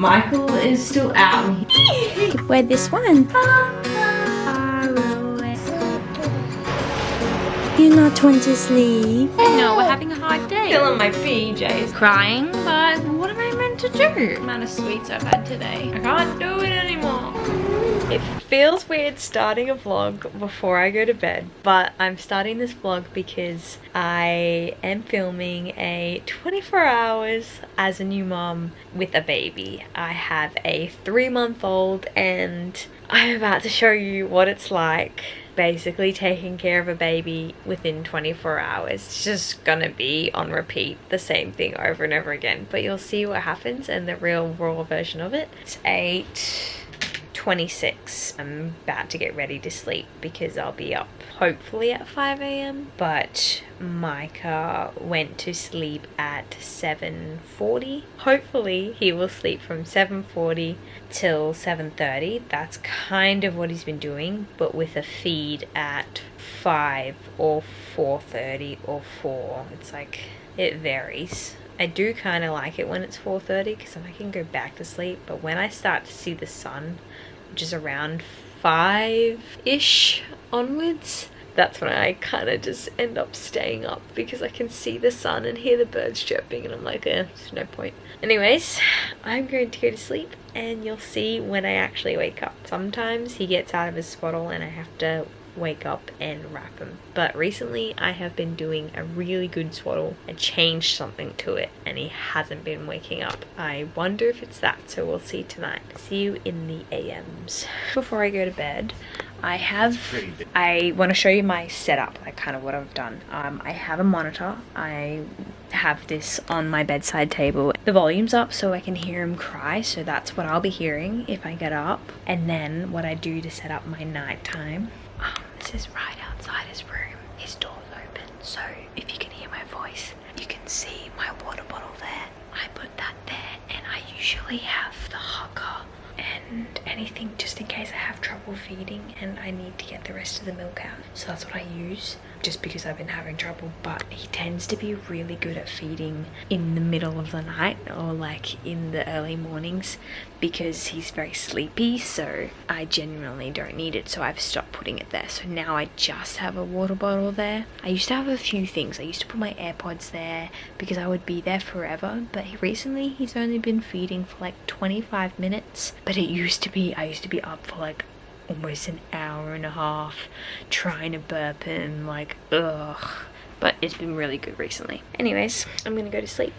Michael is still out. Wear this one. You not want to sleep? No, we're having a hard day. Still on my PJs. Crying, but what am I meant to do? The amount of sweets I've had today. I can't do it anymore. It feels weird starting a vlog before I go to bed, but I'm starting this vlog because I am filming a 24 hours as a new mom with a baby. I have a 3-month-old and I'm about to show you what it's like basically taking care of a baby within 24 hours. It's just gonna be on repeat, the same thing over and over again, but you'll see what happens and the real raw version of it. It's 8:26. I'm about to get ready to sleep because I'll be up hopefully at 5 AM, but Micah went to sleep at 7:40. Hopefully he will sleep from 7:40 till 7:30. That's kind of what he's been doing, but with a feed at 5 or 4:30 or 4. It's like, it varies. I do kind of like it when it's 4:30 because then I can go back to sleep, but when I start to see the sun, which is around 5-ish onwards, that's when I kind of just end up staying up because I can see the sun and hear the birds chirping and I'm like, there's no point. Anyways, I'm going to go to sleep and you'll see when I actually wake up. Sometimes he gets out of his swaddle and I have to wake up and wrap him, but recently I have been doing a really good swaddle. I changed something to it and he hasn't been waking up. I wonder if it's that, so we'll see tonight. See you in the AMs. Before I go to bed, I want to show you my setup, like kind of what I've done. I have a monitor. I have this on my bedside table. The volume's up so I can hear him cry, so that's what I'll be hearing if I get up. And then what I do to set up my nighttime, this is right outside his room. His door's open, so if you can hear my voice, you can see my water bottle there. I put that there, and I usually have the hahah and anything just in case I have trouble feeding and I need to get the rest of the milk out. So that's what I use, just because I've been having trouble. But he tends to be really good at feeding in the middle of the night or like in the early mornings because he's very sleepy, so I genuinely don't need it, so I've stopped putting it there. So now I just have a water bottle there. I used to have a few things. I used to put my AirPods there because I would be there forever, but recently he's only been feeding for like 25 minutes. But I used to be up for like almost an hour and a half trying to burp him, like ugh. But it's been really good recently. Anyways, I'm gonna go to sleep.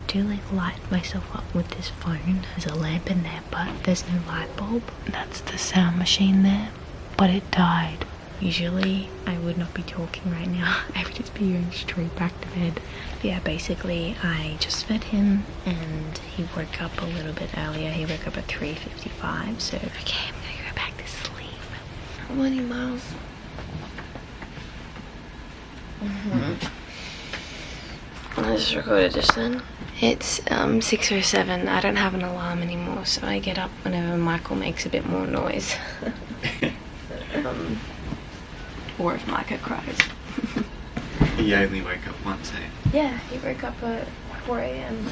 Do like light myself up with this phone. There's a lamp in there, but there's no light bulb. That's the sound machine there, but it died. Usually I would not be talking right now. I would just be going straight back to bed. But yeah, basically I just fed him and he woke up a little bit earlier. He woke up at 3:55, so okay, I'm gonna go back to sleep. How many miles? I just recorded just then. It's 6:07. I don't have an alarm anymore, so I get up whenever Michael makes a bit more noise. Or if Micah cries. He only woke up once, eh? Yeah, he woke up at 4 AM.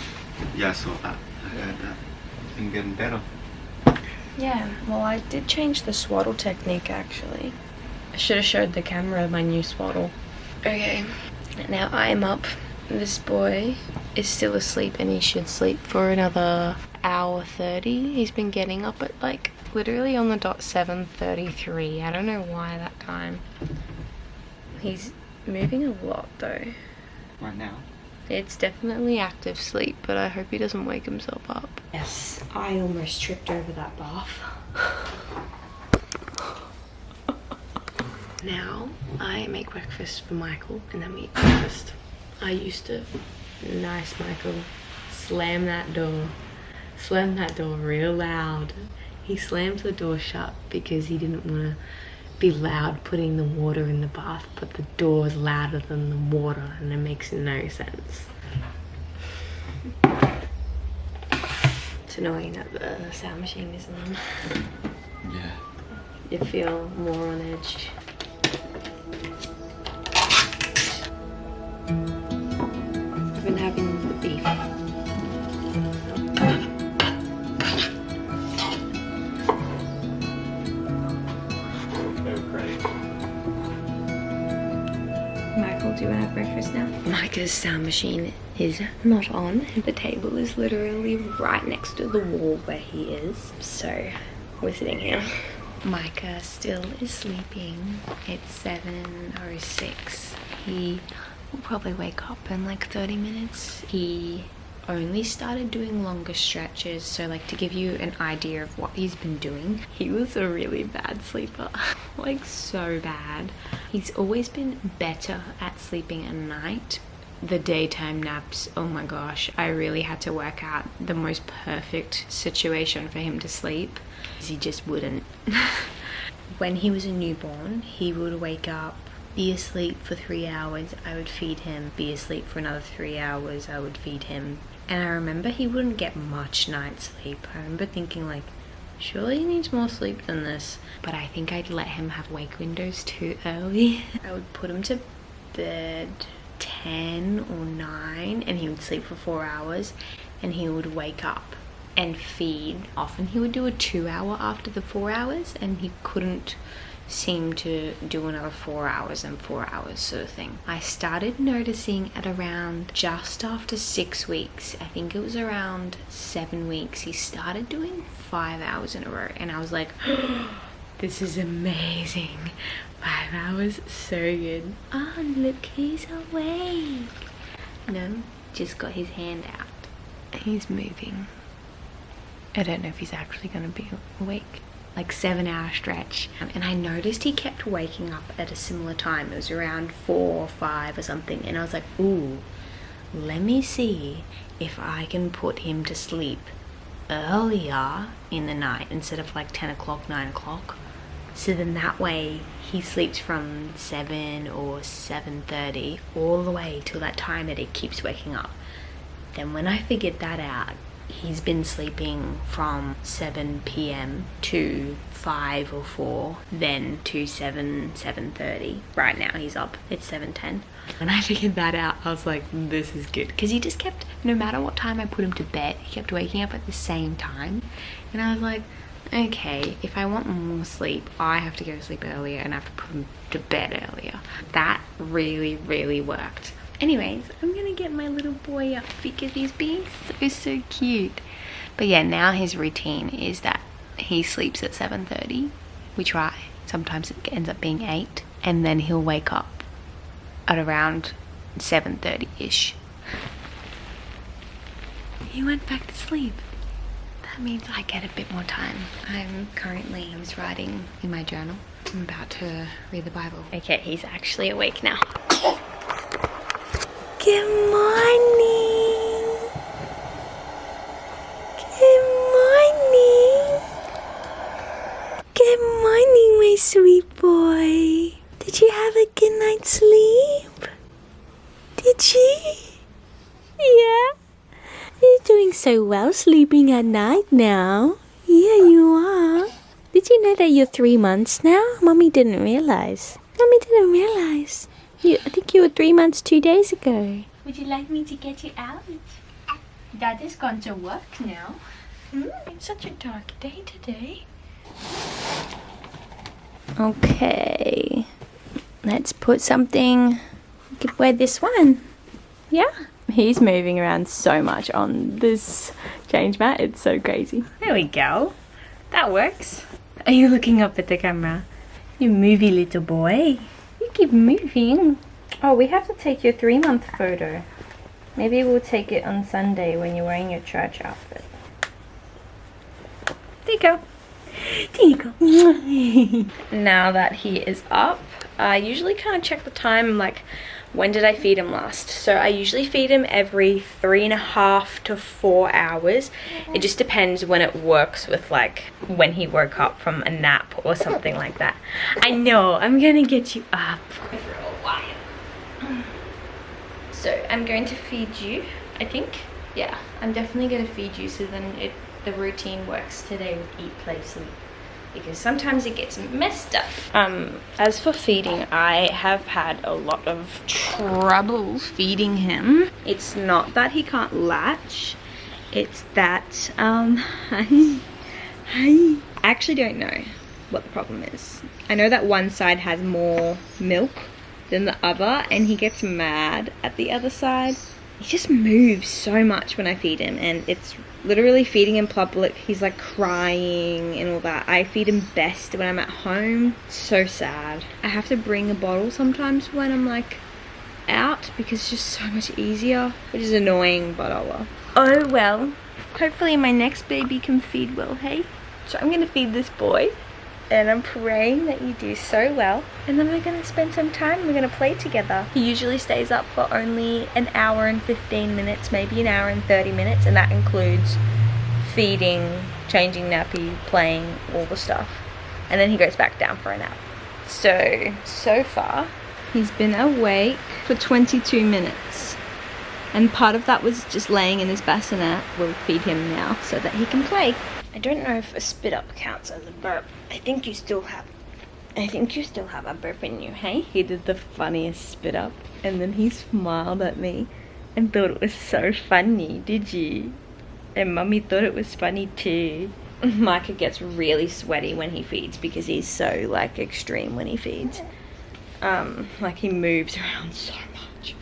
Yeah, I saw that. I heard that. It's been getting better. Yeah, well I did change the swaddle technique actually. I should have showed the camera my new swaddle. Okay, now I'm up. This boy is still asleep and he should sleep for another hour 30. He's been getting up at like literally on the dot 7:33. I don't know why that time. He's moving a lot though. Right now. It's definitely active sleep, but I hope he doesn't wake himself up. Yes, I almost tripped over that bath. Now I make breakfast for Michael and then we eat breakfast. I used to, nice Michael, slam that door real loud. He slammed the door shut because he didn't want to be loud putting the water in the bath, but the door's louder than the water and it makes no sense. It's annoying that the sound machine isn't on. Yeah. You feel more on edge. I've been having the beef. Michael, do you want to have breakfast now? Micah's sound machine is not on. The table is literally right next to the wall where he is. So we're sitting here. Micah still is sleeping. It's 7:06. He will probably wake up in like 30 minutes. He only started doing longer stretches, so like to give you an idea of what he's been doing, he was a really bad sleeper. Like so bad. He's always been better at sleeping at night. The daytime naps, oh my gosh, I really had to work out the most perfect situation for him to sleep. He just wouldn't. When he was a newborn, he would wake up, be asleep for 3 hours, I would feed him, be asleep for another 3 hours, I would feed him. And I remember he wouldn't get much night sleep. I remember thinking like, surely he needs more sleep than this. But I think I'd let him have wake windows too early. I would put him to bed 10 or 9 and he would sleep for 4 hours and he would wake up and feed. Often he would do a 2 hour after the 4 hours and he couldn't seem to do another 4 hours and 4 hours sort of thing. I started noticing at around just after 6 weeks, I think it was around 7 weeks, he started doing 5 hours in a row and I was like, oh, this is amazing. 5 hours, so good. Oh, look, he's awake. No, just got his hand out. He's moving. I don't know if he's actually going to be awake. Like 7 hour stretch. And I noticed he kept waking up at a similar time. It was around 4 or 5 or something. And I was like, ooh, let me see if I can put him to sleep earlier in the night instead of like 10 o'clock, 9 o'clock. So then that way he sleeps from 7 or 7:30 all the way till that time that he keeps waking up. Then when I figured that out, he's been sleeping from 7 p.m. to 5 or 4, then to 7:30. Right now he's up, it's 7:10. When I figured that out, I was like, this is good. Because he just kept, no matter what time I put him to bed, he kept waking up at the same time. And I was like, okay, if I want more sleep, I have to go to sleep earlier and I have to put him to bed earlier. That really, really worked. Anyways, I'm gonna get my little boy up because he's being so cute. But yeah, now his routine is that he sleeps at 7:30. We try. Sometimes it ends up being 8. And then he'll wake up at around 7:30-ish. He went back to sleep. That means I get a bit more time. I was writing in my journal. I'm about to read the Bible. Okay, he's actually awake now. Good morning. Good morning. Good morning, my sweet boy. Did you have a good night's sleep? Did you? Yeah. You're doing so well sleeping at night now. Yeah, you are. Did you know that you're 3 months now? Mommy didn't realize. I think you were 3 months 2 days ago. Would you like me to get you out? Daddy's gone to work now. It's such a dark day today. Okay. Let's put something. You could wear this one. Yeah? He's moving around so much on this change mat. It's so crazy. There we go. That works. Are you looking up at the camera? You movie little boy. You keep moving. Oh, we have to take your 3-month photo. Maybe we'll take it on Sunday when you're wearing your church outfit. There you go. There you go. Now that he is up, I usually kind of check the time, like, when did I feed him last? So I usually feed him every 3.5 to 4 hours. It just depends when it works with, like, when he woke up from a nap or something like that. I know, I'm gonna get you up for a while. So I'm going to feed you, I think. Yeah, I'm definitely gonna feed you so then the routine works today with eat, play, sleep. Because sometimes it gets messed up. As for feeding, I have had a lot of trouble feeding him. It's not that he can't latch, it's that, I actually don't know what the problem is. I know that one side has more milk than the other, and he gets mad at the other side. He just moves so much when I feed him, and it's literally feeding in public. He's like crying and all that. I feed him best when I'm at home. It's so sad. I have to bring a bottle sometimes when I'm like out because it's just so much easier, which is annoying, but oh well. Oh well. Hopefully my next baby can feed well, hey? So I'm gonna feed this boy, and I'm praying that you do so well. And then we're gonna spend some time, we're gonna play together. He usually stays up for only an hour and 15 minutes, maybe an hour and 30 minutes, and that includes feeding, changing nappy, playing, all the stuff. And then he goes back down for a nap. So far, he's been awake for 22 minutes. And part of that was just laying in his bassinet. We'll feed him now so that he can play. I don't know if a spit up counts as a burp. I think you still have a burp in you, hey? He did the funniest spit up, and then he smiled at me and thought it was so funny, did you? And Mummy thought it was funny too. Micah gets really sweaty when he feeds because he's so like extreme when he feeds. Like he moves around so much.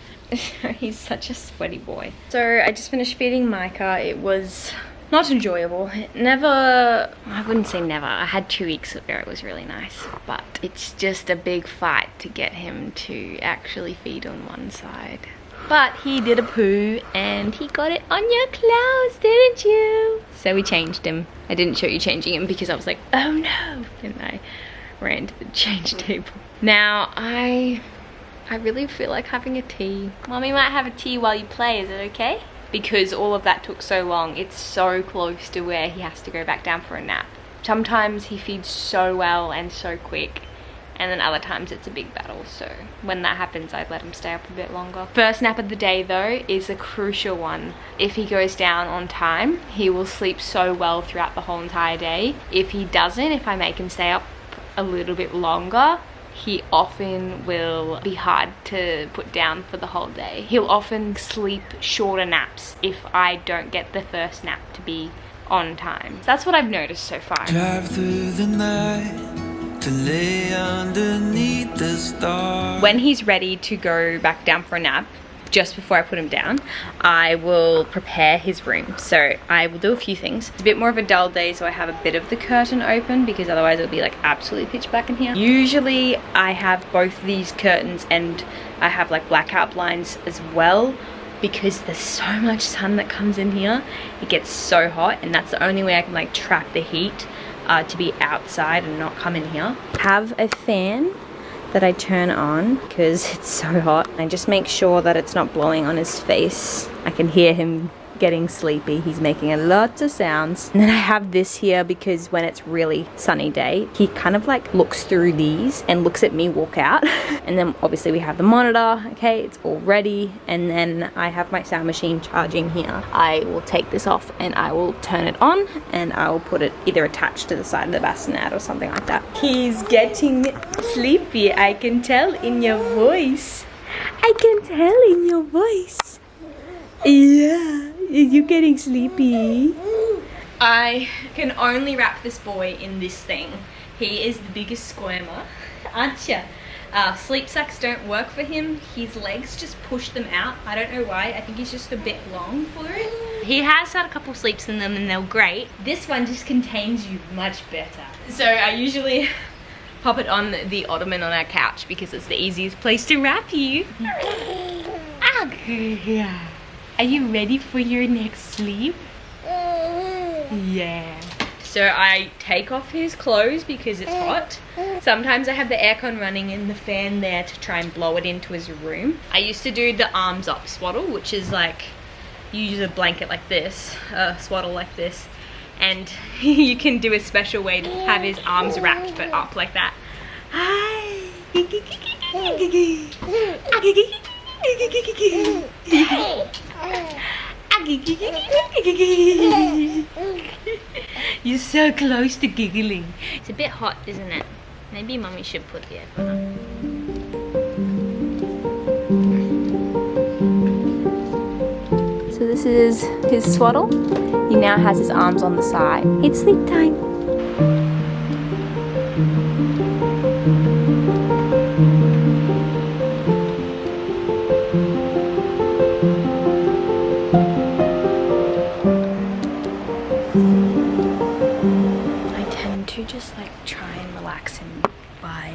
He's such a sweaty boy. So I just finished feeding Micah. It was not enjoyable. I wouldn't say never. I had 2 weeks where it was really nice, but it's just a big fight to get him to actually feed on one side. But he did a poo and he got it on your clothes, didn't you? So we changed him. I didn't show you changing him because I was like, oh no, and I ran to the change table. Now I really feel like having a tea. Mommy might have a tea while you play, is it okay? Because all of that took so long. It's so close to where he has to go back down for a nap. Sometimes he feeds so well and so quick, and then other times it's a big battle. So when that happens, I'd let him stay up a bit longer. First nap of the day though is a crucial one. If he goes down on time, he will sleep so well throughout the whole entire day. If he doesn't, if I make him stay up a little bit longer, he often will be hard to put down for the whole day. He'll often sleep shorter naps if I don't get the first nap to be on time. So that's what I've noticed so far. Drive through the night to lay underneath the stars. When he's ready to go back down for a nap, just before I put him down, I will prepare his room. So I will do a few things. It's a bit more of a dull day, so I have a bit of the curtain open because otherwise it'll be like absolutely pitch black in here. Usually I have both these curtains and I have like blackout blinds as well because there's so much sun that comes in here. It gets so hot, and that's the only way I can like trap the heat to be outside and not come in here. Have a fan that I turn on because it's so hot. I just make sure that it's not blowing on his face. I can hear him getting sleepy. He's making a lot of sounds. And then I have this here because when it's really sunny day, he kind of like looks through these and looks at me walk out. And then obviously we have the monitor, okay, it's all ready. And then I have my sound machine charging here. I will take this off and I will turn it on and I will put it either attached to the side of the bassinet or something like that. He's getting sleepy, I can tell in your voice. I can tell in your voice. Yeah, you're getting sleepy. I can only wrap this boy in this thing. He is the biggest squirmer, aren't ya? Sleep sacks don't work for him. His legs just push them out. I don't know why. I think he's just a bit long for it. He has had a couple sleeps in them and they're great. This one just contains you much better. So I usually pop it on the ottoman on our couch because it's the easiest place to wrap you. Are you ready for your next sleep? Yeah. So I take off his clothes because it's hot. Sometimes I have the aircon running and the fan there to try and blow it into his room. I used to do the arms up swaddle, which is like you use a blanket like this, a swaddle like this, and you can do a special way to have his arms wrapped but up like that. You're so close to giggling. It's a bit hot, isn't it? Maybe mommy should put the aircon on. So this is his swaddle. He now has his arms on the side. It's sleep time. Just like try and relax him by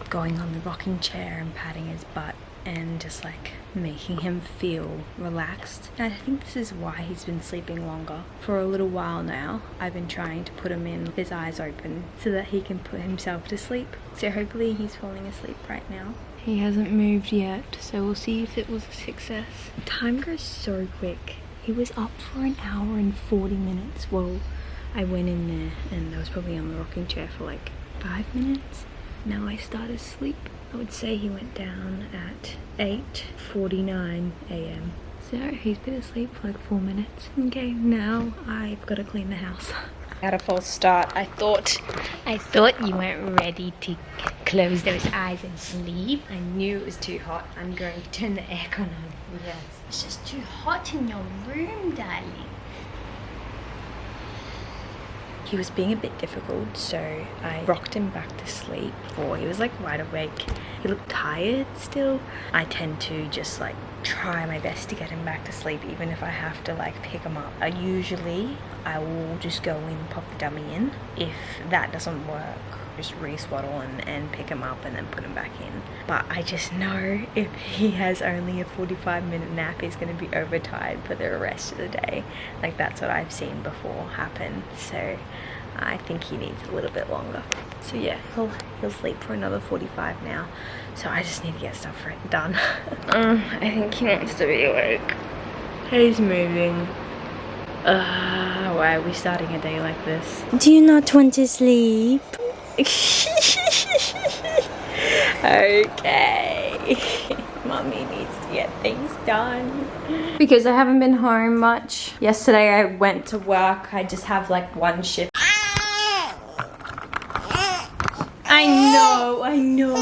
going on the rocking chair and patting his butt and just like making him feel relaxed. And I think this is why he's been sleeping longer. For a little while now, I've been trying to put him in with his eyes open so that he can put himself to sleep. So hopefully he's falling asleep right now. He hasn't moved yet, so we'll see if it was a success. Time goes so quick. He was up for an hour and 40 minutes. Well, I went in there and I was probably on the rocking chair for like 5 minutes. Now I started sleep. I would say he went down at 8:49 a.m. So he's been asleep for like 4 minutes. Okay, now I've got to clean the house. Had a false start. I thought you weren't ready to close those eyes and sleep. I knew it was too hot. I'm going to turn the aircon on. Yes. It's just too hot in your room, darling. He was being a bit difficult, so I rocked him back to sleep before he was like wide awake. He looked tired still. I tend to just like try my best to get him back to sleep even if I have to like pick him up. Usually I will just go in, pop the dummy in. If that doesn't work, just re-swaddle and pick him up and then put him back in. But I just know if he has only a 45-minute nap, he's going to be overtired for the rest of the day. Like that's what I've seen before happen. So I think he needs a little bit longer. So yeah, he'll sleep for another 45 now. So I just need to get stuff done. I think he wants to be awake. He's moving. Why are we starting a day like this? Do you not want to sleep? Okay. Mommy needs to get things done. Because I haven't been home much. Yesterday I went to work. I just have like one shift. I know.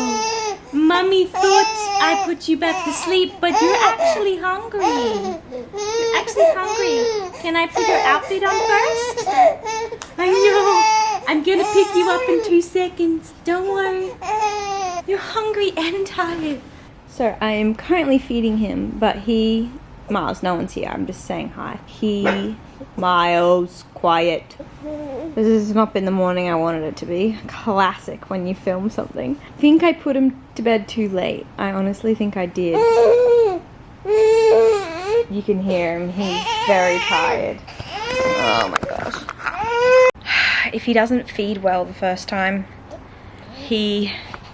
Mommy thought I put you back to sleep, but you're actually hungry. You're actually hungry. Can I put your outfit on first? I know. I'm gonna pick you up in 2 seconds. Don't worry. You're hungry and tired. So I am currently feeding him, but Miles, no one's here. I'm just saying hi. Miles, quiet. This has not been the morning I wanted it to be. Classic when you film something. I think I put him to bed too late. I honestly think I did. You can hear him. He's very tired. Oh my gosh. If he doesn't feed well the first time, he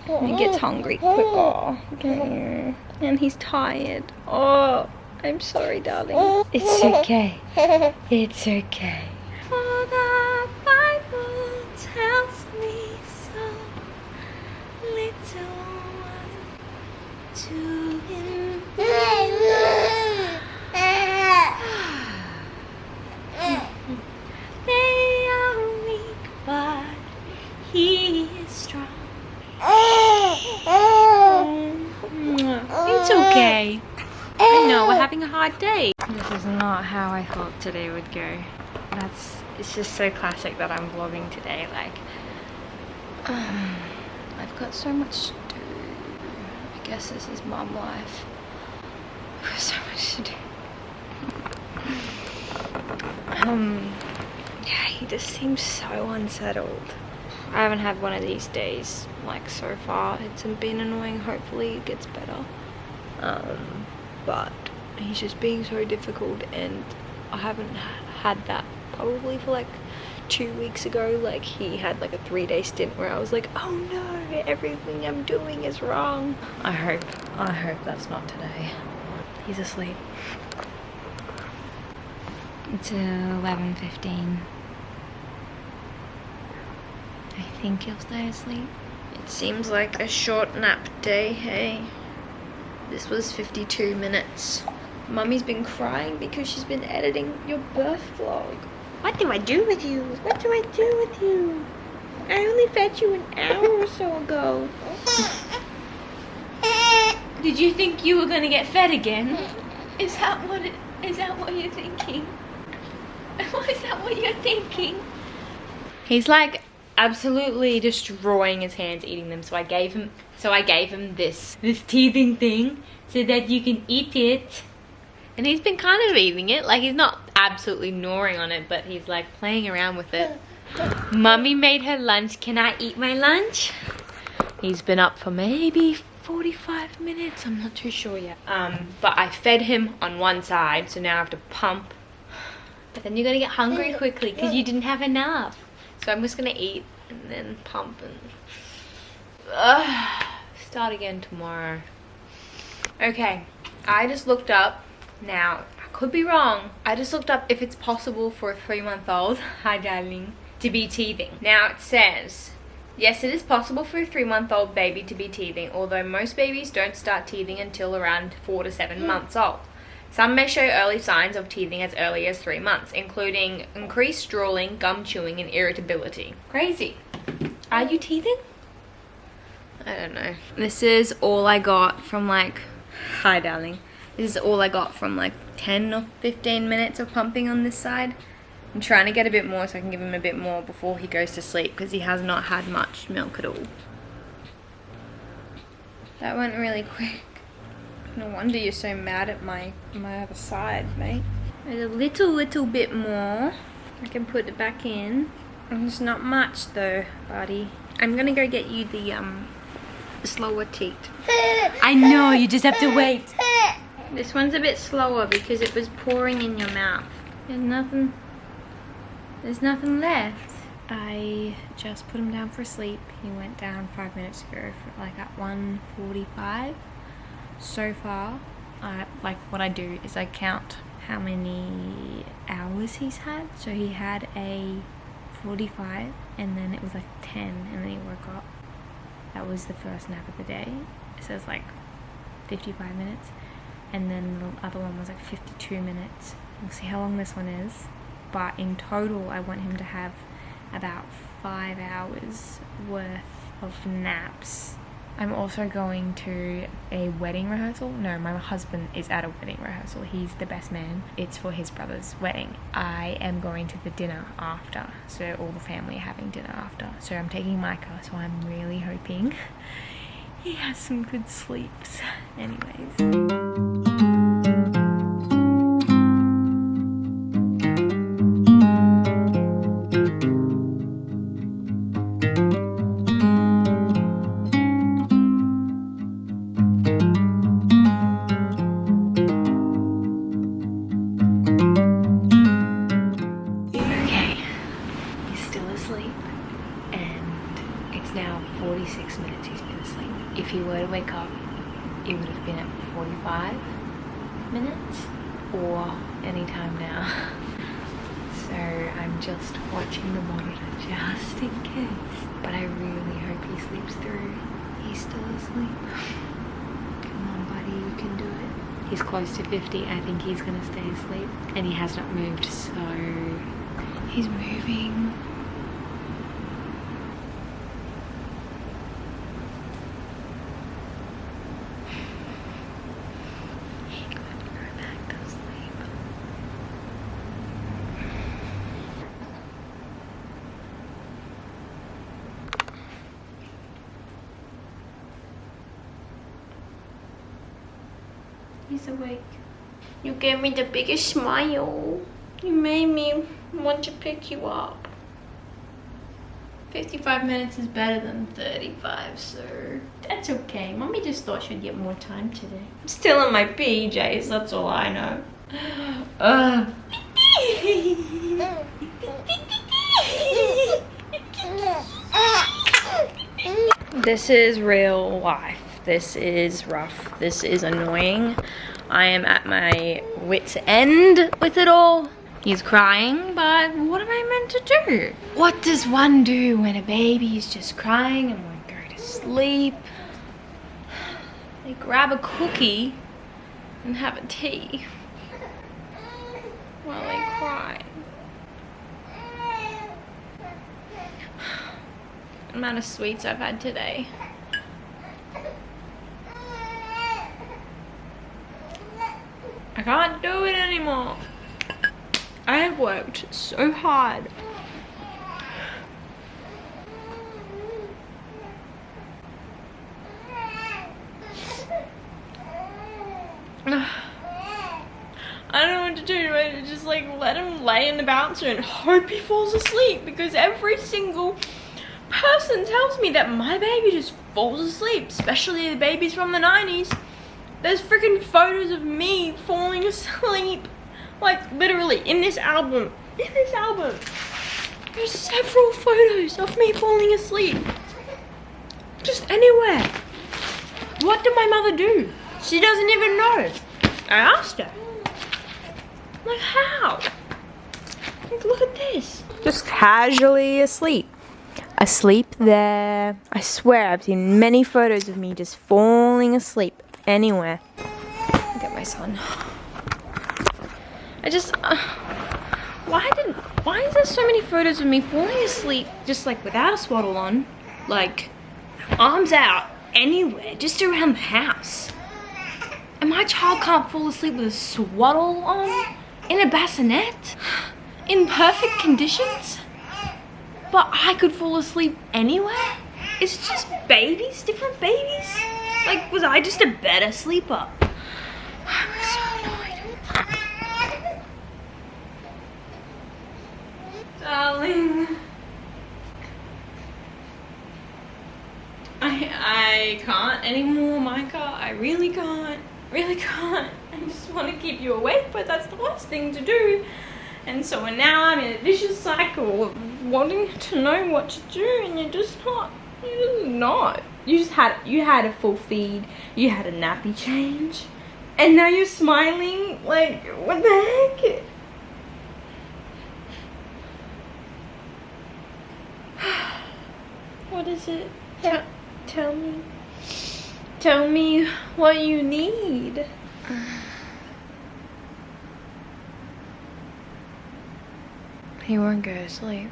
gets hungry quicker. And he's tired. Oh, I'm sorry, darling. It's okay. It's okay. For the Bible tells me so, little one, to him they are weak, but he is strong. It's okay. I know, we're having a hard day. This is not how I thought today would go. It's just so classic that I'm vlogging today. Like, I've got so much to do. I guess this is mom life. I've got so much to do. Yeah, he just seems so unsettled. I haven't had one of these days, like, so far. It's been annoying. Hopefully it gets better. But he's just being so difficult, and I haven't had that probably for like 2 weeks ago. Like, he had like a 3-day stint where I was like, oh no, everything I'm doing is wrong. I hope that's not today. He's asleep. It's 11:15. I think he'll stay asleep. It seems like a short nap day, hey? This was 52 minutes. Mummy's been crying because she's been editing your birth vlog. What do I do with you? What do I do with you? I only fed you an hour or so ago. Did you think you were gonna get fed again? Is that what you're thinking? Is that what you're thinking? He's like absolutely destroying his hands eating them, so I gave him this teething thing so that you can eat it. And he's been kind of eating it. Like, he's not absolutely gnawing on it, but he's like playing around with it. Mummy made her lunch. Can I eat my lunch? He's been up for maybe 45 minutes. I'm not too sure yet. But I fed him on one side, so now I have to pump. But then you're gonna get hungry quickly because you didn't have enough. So I'm just gonna eat and then pump and start again tomorrow. Okay, I just looked up. Now, I could be wrong. I just looked up if it's possible for a 3-month-old, hi darling, to be teething. Now it says, yes, it is possible for a 3-month-old baby to be teething, although most babies don't start teething until around 4 to 7 months old. Some may show early signs of teething as early as 3 months, including increased drooling, gum chewing, and irritability. Crazy. Are you teething? I don't know. This is all I got from like, hi darling. This is all I got from like 10 or 15 minutes of pumping on this side. I'm trying to get a bit more so I can give him a bit more before he goes to sleep because he has not had much milk at all. That went really quick. No wonder you're so mad at my other side, mate. There's a little bit more. I can put it back in. It's not much though, buddy. I'm gonna go get you the slower teat. I know, you just have to wait. This one's a bit slower because it was pouring in your mouth. There's nothing left. I just put him down for sleep. He went down 5 minutes ago for like at 1:45. So far, like what I do is I count how many hours he's had. So he had a 45 and then it was like 10 and then he woke up. That was the first nap of the day. So it's like 55 minutes. And then the other one was like 52 minutes. We'll see how long this one is. But in total, I want him to have about 5 hours worth of naps. I'm also going to a wedding rehearsal. No, my husband is at a wedding rehearsal. He's the best man. It's for his brother's wedding. I am going to the dinner after. So all the family are having dinner after. So I'm taking Micah. So I'm really hoping he has some good sleeps. Anyways. Now 46 minutes he's been asleep. If he were to wake up, it would have been at 45 minutes or any time now. So I'm just watching the monitor just in case. But I really hope he sleeps through. He's still asleep. Come on, buddy, you can do it. He's close to 50. I think he's gonna stay asleep. And he has not moved, so he's moving. He's awake. You gave me the biggest smile. You made me want to pick you up. 55 minutes is better than 35, so that's okay. Mommy just thought she'd get more time today. I'm still in my PJs, that's all I know. This is real life. This is rough. This is annoying. I am at my wit's end with it all. He's crying, but what am I meant to do? What does one do when a baby is just crying and won't go to sleep? They grab a cookie and have a tea while they cry. The amount of sweets I've had today. I can't do it anymore. I have worked so hard. I don't know what to do. I just like let him lay in the bouncer and hope he falls asleep, because every single person tells me that my baby just falls asleep, especially the babies from the 90s. There's freaking photos of me falling asleep. Like literally in this album. There's several photos of me falling asleep. Just anywhere. What did my mother do? She doesn't even know. I asked her. Like, how? Like, look at this. Just casually asleep. Asleep there. I swear I've seen many photos of me just falling asleep anywhere. Look at my son. I just, why is there so many photos of me falling asleep just like without a swaddle on? Like, arms out, anywhere, just around the house. And my child can't fall asleep with a swaddle on? In a bassinet? In perfect conditions? But I could fall asleep anywhere? It's just babies, different babies? Like, was I just a better sleeper? I'm so annoyed. Darling. I can't anymore, Micah. I really can't. Really can't. I just want to keep you awake, but that's the worst thing to do. And so now I'm in a vicious cycle of wanting to know what to do, and you're just not. You're just not. You had a full feed. You had a nappy change, and now you're smiling. Like, what the heck? What is it? Tell me. Tell me what you need. He won't go to sleep.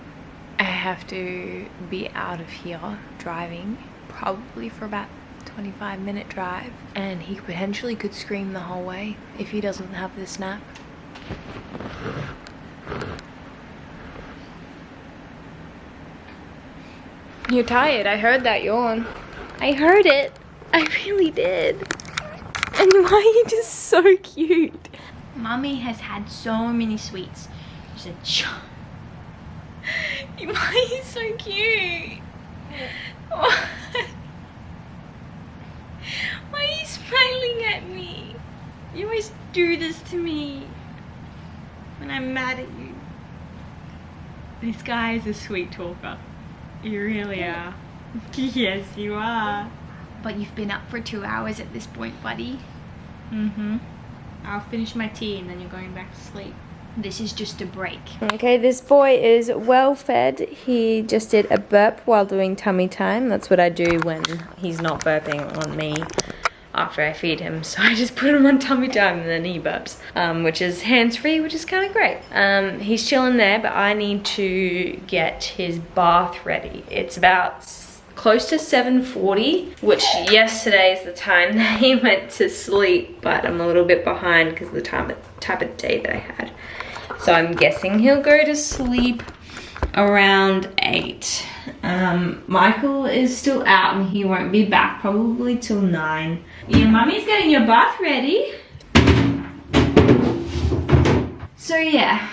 I have to be out of here driving, probably for about 25-minute drive, and he potentially could scream the whole way if he doesn't have this nap. You're tired. I heard that yawn. I heard it. I really did. And why are you just so cute? Mommy has had so many sweets. She's a why are you so cute? What? Why are you smiling at me? You always do this to me when I'm mad at you. This guy is a sweet talker. You really are. Yes, you are. But you've been up for 2 hours at this point, buddy. Mm-hmm. I'll finish my tea and then you're going back to sleep. This is just a break. Okay, this boy is well fed. He just did a burp while doing tummy time. That's what I do when he's not burping on me after I feed him. So I just put him on tummy time and then he burps, which is hands-free, which is kind of great. He's chilling there, but I need to get his bath ready. It's about close to 7:40, which yesterday is the time that he went to sleep, but I'm a little bit behind because of the type of day that I had. So I'm guessing he'll go to sleep around 8. Michael is still out and he won't be back probably till 9. Your mummy's getting your bath ready. So yeah,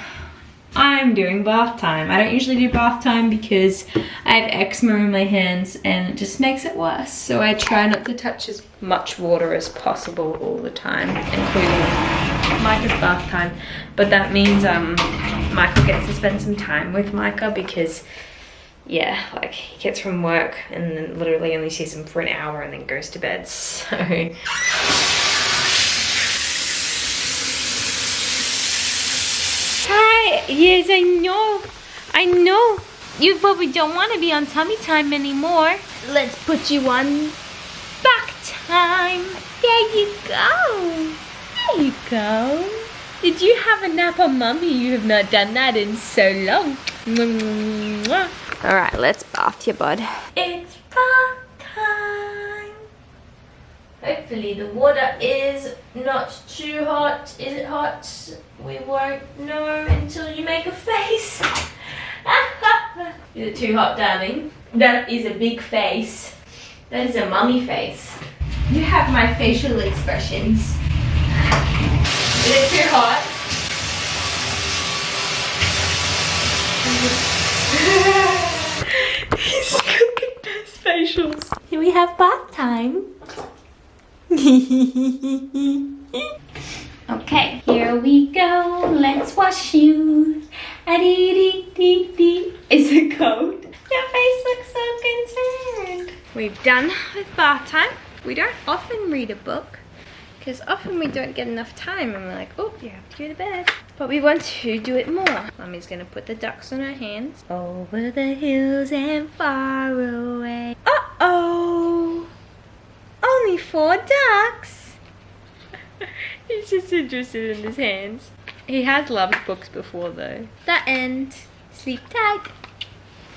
I'm doing bath time. I don't usually do bath time because I have eczema in my hands and it just makes it worse. So I try not to touch as much water as possible all the time, including Micah's bath time. But that means Michael gets to spend some time with Micah because, yeah, like he gets from work and then literally only sees him for an hour and then goes to bed. So hi, yes, I know. You probably don't want to be on tummy time anymore. Let's put you on back time. There you go. There you go. Did you have a nap on Mummy? You have not done that in so long. Alright, let's bath you, bud. It's bath time. Hopefully the water is not too hot. Is it hot? We won't know until you make a face. Is it too hot, darling? That is a big face. That is a mummy face. You have my facial expressions. Is it too hot? He's got the best facials. Here we have bath time. Okay, here we go. Let's wash you. Is it cold? Your face looks so concerned. We've done with bath time. We don't often read a book because often we don't get enough time and we're like, oh, you have to go to bed. But we want to do it more. Mummy's gonna put the ducks on her hands. Over the hills and far away. Uh-oh! Only 4 ducks. He's just interested in his hands. He has loved books before though. The end. Sleep tight.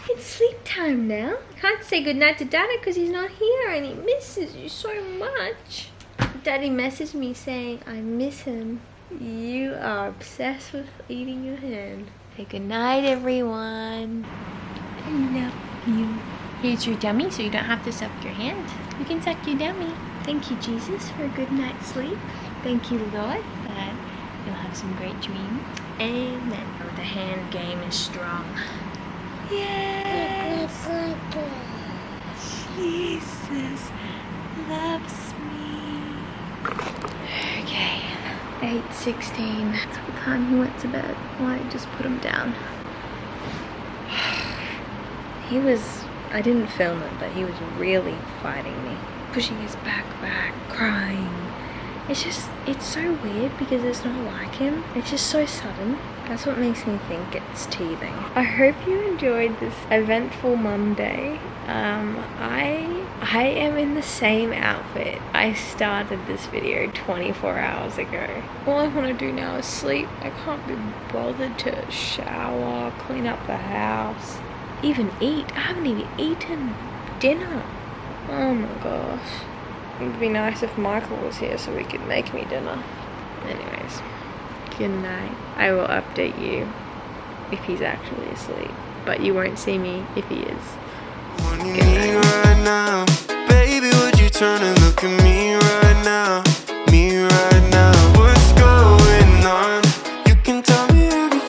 It's sleep time now. I can't say goodnight to Dada because he's not here and he misses you so much. Daddy messaged me saying I miss him. You are obsessed with eating your hand. Say goodnight, everyone. I love you. Here's your dummy so you don't have to suck your hand. You can suck your dummy. Thank you, Jesus, for a good night's sleep. Thank you, Lord, that you'll have some great dreams. Amen. Oh, the hand game is strong. Yes. Jesus loves me. Okay, 8:16. That's what time he went to bed. Well, I just put him down. I didn't film it, but he was really fighting me. Pushing his back, crying. It's so weird because it's not like him. It's just so sudden. That's what makes me think it's teething. I hope you enjoyed this eventful mum day. I am in the same outfit I started this video 24 hours ago. All I want to do now is sleep. I can't be bothered to shower, clean up the house, even eat. I haven't even eaten dinner. Oh my gosh. It would be nice if Michael was here so he could make me dinner. Anyways, good night. I will update you if he's actually asleep, but you won't see me if he is. Good night. Right now, baby, would you turn